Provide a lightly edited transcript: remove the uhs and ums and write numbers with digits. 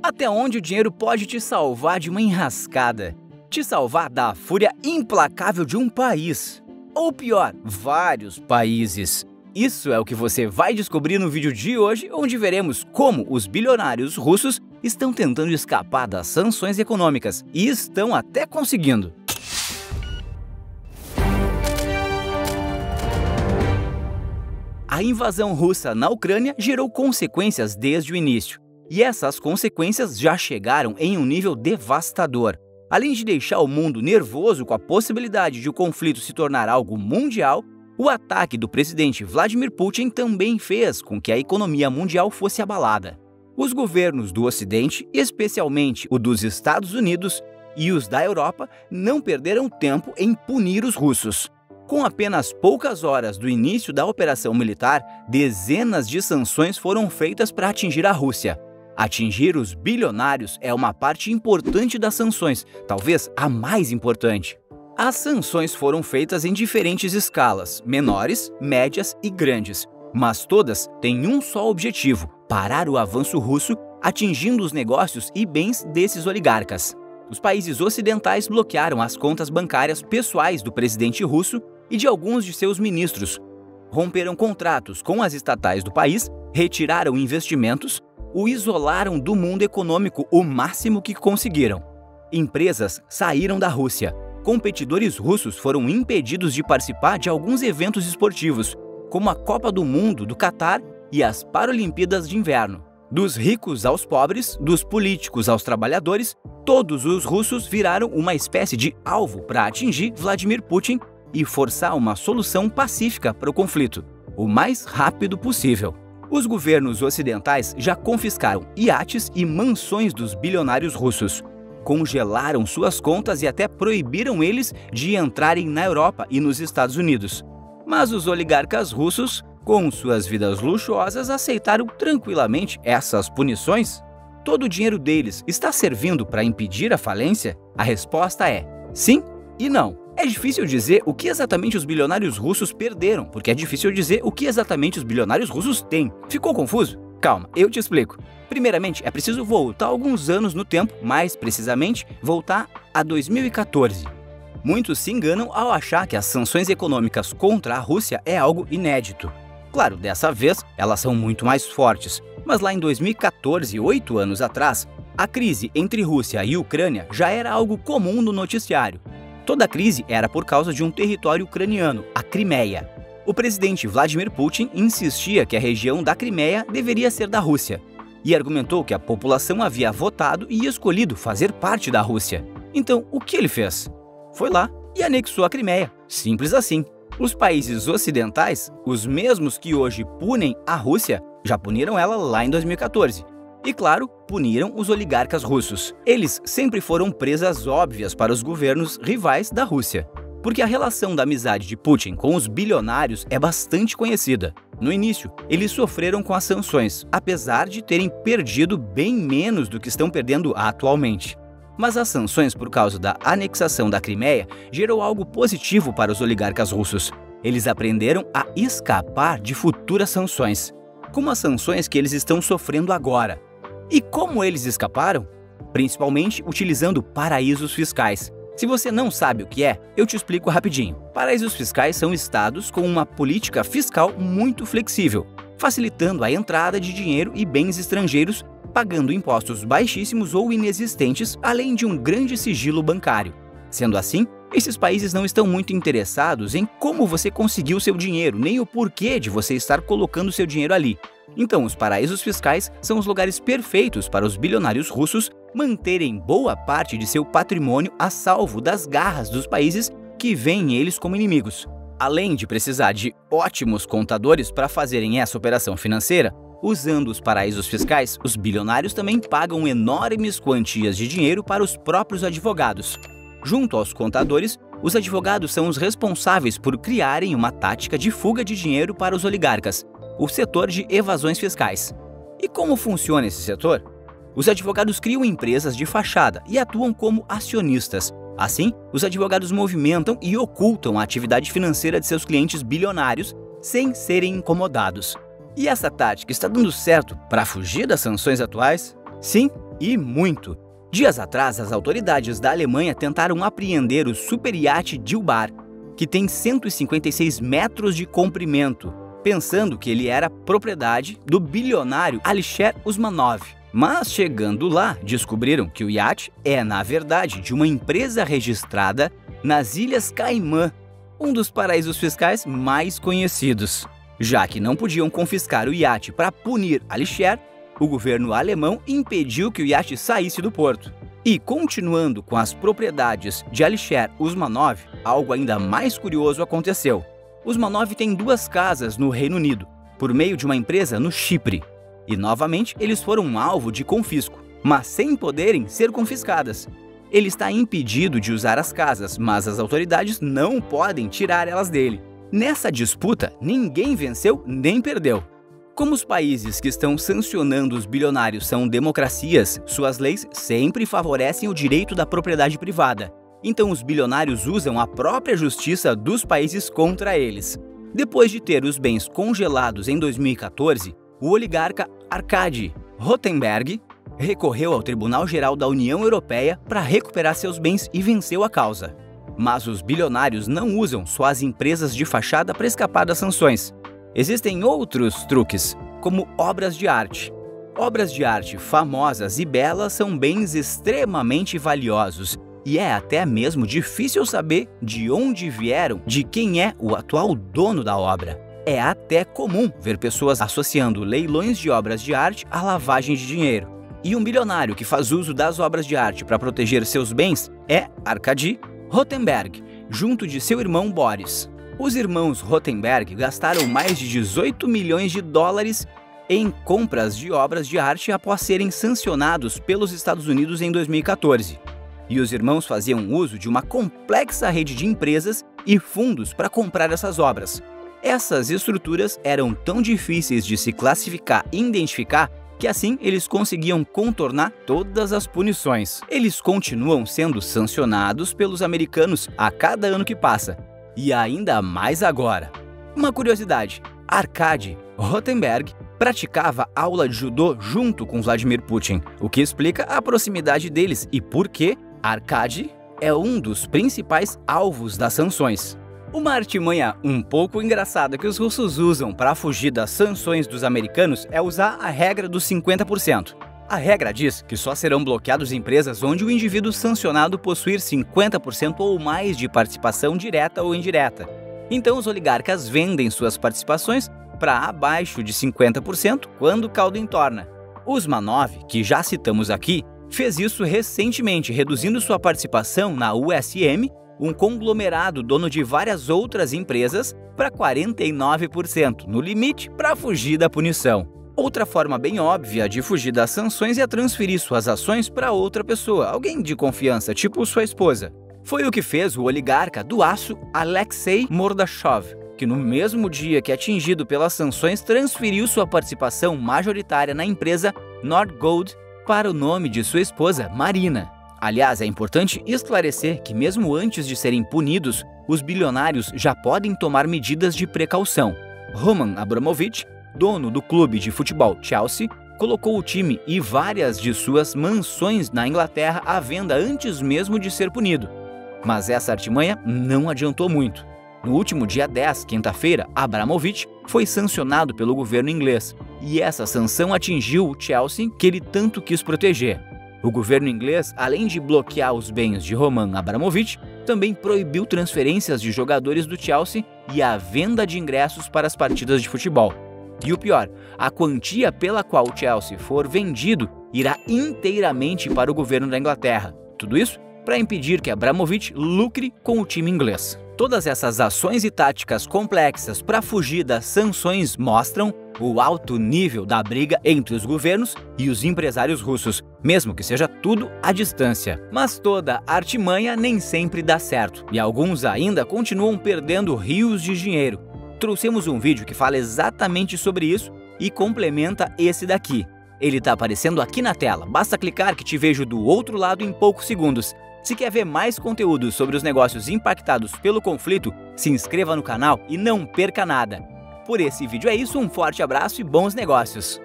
Até onde o dinheiro pode te salvar de uma enrascada? Te salvar da fúria implacável de um país. Ou pior, vários países. Isso é o que você vai descobrir no vídeo de hoje, onde veremos como os bilionários russos estão tentando escapar das sanções econômicas e estão até conseguindo. A invasão russa na Ucrânia gerou consequências desde o início, e essas consequências já chegaram em um nível devastador. Além de deixar o mundo nervoso com a possibilidade de o conflito se tornar algo mundial, o ataque do presidente Vladimir Putin também fez com que a economia mundial fosse abalada. Os governos do Ocidente, especialmente o dos Estados Unidos e os da Europa, não perderam tempo em punir os russos. Com apenas poucas horas do início da operação militar, dezenas de sanções foram feitas para atingir a Rússia. Atingir os bilionários é uma parte importante das sanções, talvez a mais importante. As sanções foram feitas em diferentes escalas, menores, médias e grandes, mas todas têm um só objetivo: parar o avanço russo, atingindo os negócios e bens desses oligarcas. Os países ocidentais bloquearam as contas bancárias pessoais do presidente russo e de alguns de seus ministros, romperam contratos com as estatais do país, retiraram investimentos, o isolaram do mundo econômico o máximo que conseguiram. Empresas saíram da Rússia. Competidores russos foram impedidos de participar de alguns eventos esportivos, como a Copa do Mundo do Catar e as Paralimpíadas de Inverno. Dos ricos aos pobres, dos políticos aos trabalhadores, todos os russos viraram uma espécie de alvo para atingir Vladimir Putin e forçar uma solução pacífica para o conflito, o mais rápido possível. Os governos ocidentais já confiscaram iates e mansões dos bilionários russos, congelaram suas contas e até proibiram eles de entrarem na Europa e nos Estados Unidos. Mas os oligarcas russos, com suas vidas luxuosas, aceitaram tranquilamente essas punições? Todo o dinheiro deles está servindo para impedir a falência? A resposta é sim e não. É difícil dizer o que exatamente os bilionários russos perderam, porque é difícil dizer o que exatamente os bilionários russos têm. Ficou confuso? Calma, eu te explico. Primeiramente, é preciso voltar alguns anos no tempo, mais precisamente, voltar a 2014. Muitos se enganam ao achar que as sanções econômicas contra a Rússia é algo inédito. Claro, dessa vez, elas são muito mais fortes, mas lá em 2014, 8 anos atrás, a crise entre Rússia e Ucrânia já era algo comum no noticiário. Toda a crise era por causa de um território ucraniano, a Crimeia. O presidente Vladimir Putin insistia que a região da Crimeia deveria ser da Rússia e argumentou que a população havia votado e escolhido fazer parte da Rússia. Então, o que ele fez? Foi lá e anexou a Crimeia. Simples assim. Os países ocidentais, os mesmos que hoje punem a Rússia, já puniram ela lá em 2014. E, claro, puniram os oligarcas russos. Eles sempre foram presas óbvias para os governos rivais da Rússia, porque a relação da amizade de Putin com os bilionários é bastante conhecida. No início, eles sofreram com as sanções, apesar de terem perdido bem menos do que estão perdendo atualmente. Mas as sanções por causa da anexação da Crimeia gerou algo positivo para os oligarcas russos. Eles aprenderam a escapar de futuras sanções, como as sanções que eles estão sofrendo agora. E como eles escaparam? Principalmente utilizando paraísos fiscais. Se você não sabe o que é, eu te explico rapidinho. Paraísos fiscais são estados com uma política fiscal muito flexível, facilitando a entrada de dinheiro e bens estrangeiros, pagando impostos baixíssimos ou inexistentes, além de um grande sigilo bancário. Sendo assim, esses países não estão muito interessados em como você conseguiu seu dinheiro, nem o porquê de você estar colocando seu dinheiro ali. Então, os paraísos fiscais são os lugares perfeitos para os bilionários russos manterem boa parte de seu patrimônio a salvo das garras dos países que veem eles como inimigos. Além de precisar de ótimos contadores para fazerem essa operação financeira, usando os paraísos fiscais, os bilionários também pagam enormes quantias de dinheiro para os próprios advogados. Junto aos contadores, os advogados são os responsáveis por criarem uma tática de fuga de dinheiro para os oligarcas, o setor de evasões fiscais. E como funciona esse setor? Os advogados criam empresas de fachada e atuam como acionistas. Assim, os advogados movimentam e ocultam a atividade financeira de seus clientes bilionários sem serem incomodados. E essa tática está dando certo para fugir das sanções atuais? Sim e muito. Dias atrás, as autoridades da Alemanha tentaram apreender o super-iate Dilbar, que tem 156 metros de comprimento, pensando que ele era propriedade do bilionário Alisher Usmanov. Mas chegando lá, descobriram que o iate é, na verdade, de uma empresa registrada nas Ilhas Caimã, um dos paraísos fiscais mais conhecidos. Já que não podiam confiscar o iate para punir Alisher, o governo alemão impediu que o iate saísse do porto. E continuando com as propriedades de Alisher Usmanov, algo ainda mais curioso aconteceu. Usmanov tem 2 casas no Reino Unido, por meio de uma empresa no Chipre. E novamente eles foram alvo de confisco, mas sem poderem ser confiscadas. Ele está impedido de usar as casas, mas as autoridades não podem tirar elas dele. Nessa disputa, ninguém venceu nem perdeu. Como os países que estão sancionando os bilionários são democracias, suas leis sempre favorecem o direito da propriedade privada. Então os bilionários usam a própria justiça dos países contra eles. Depois de ter os bens congelados em 2014, o oligarca Arkady Rotenberg recorreu ao Tribunal Geral da União Europeia para recuperar seus bens e venceu a causa. Mas os bilionários não usam só as empresas de fachada para escapar das sanções. Existem outros truques, como obras de arte. Obras de arte famosas e belas são bens extremamente valiosos, e é até mesmo difícil saber de onde vieram, de quem é o atual dono da obra. É até comum ver pessoas associando leilões de obras de arte à lavagem de dinheiro. E um bilionário que faz uso das obras de arte para proteger seus bens é Arkady Rotenberg, junto de seu irmão Boris. Os irmãos Rotenberg gastaram mais de 18 milhões de dólares em compras de obras de arte após serem sancionados pelos Estados Unidos em 2014. E os irmãos faziam uso de uma complexa rede de empresas e fundos para comprar essas obras. Essas estruturas eram tão difíceis de se classificar e identificar que assim eles conseguiam contornar todas as punições. Eles continuam sendo sancionados pelos americanos a cada ano que passa, e ainda mais agora. Uma curiosidade, Arkady Rotenberg praticava aula de judô junto com Vladimir Putin, o que explica a proximidade deles e por que Arkady é um dos principais alvos das sanções. Uma artimanha um pouco engraçada que os russos usam para fugir das sanções dos americanos é usar a regra dos 50%. A regra diz que só serão bloqueadas empresas onde o indivíduo sancionado possuir 50% ou mais de participação direta ou indireta. Então os oligarcas vendem suas participações para abaixo de 50% quando o caldo entorna. Usmanov, que já citamos aqui, fez isso recentemente, reduzindo sua participação na USM, um conglomerado dono de várias outras empresas, para 49%, no limite para fugir da punição. Outra forma bem óbvia de fugir das sanções é transferir suas ações para outra pessoa, alguém de confiança, tipo sua esposa. Foi o que fez o oligarca do aço Alexei Mordashov, que no mesmo dia que atingido pelas sanções transferiu sua participação majoritária na empresa Nordgold para o nome de sua esposa, Marina. Aliás, é importante esclarecer que mesmo antes de serem punidos, os bilionários já podem tomar medidas de precaução. Roman Abramovich, dono do clube de futebol Chelsea, colocou o time e várias de suas mansões na Inglaterra à venda antes mesmo de ser punido. Mas essa artimanha não adiantou muito. No último dia 10, quinta-feira, Abramovich foi sancionado pelo governo inglês, e essa sanção atingiu o Chelsea, que ele tanto quis proteger. O governo inglês, além de bloquear os bens de Roman Abramovich, também proibiu transferências de jogadores do Chelsea e a venda de ingressos para as partidas de futebol. E o pior, a quantia pela qual o Chelsea for vendido irá inteiramente para o governo da Inglaterra. Tudo isso para impedir que Abramovich lucre com o time inglês. Todas essas ações e táticas complexas para fugir das sanções mostram o alto nível da briga entre os governos e os empresários russos, mesmo que seja tudo à distância. Mas toda artimanha nem sempre dá certo, e alguns ainda continuam perdendo rios de dinheiro. Trouxemos um vídeo que fala exatamente sobre isso e complementa esse daqui. Ele está aparecendo aqui na tela, basta clicar que te vejo do outro lado em poucos segundos. Se quer ver mais conteúdo sobre os negócios impactados pelo conflito, se inscreva no canal e não perca nada. Por esse vídeo é isso, um forte abraço e bons negócios!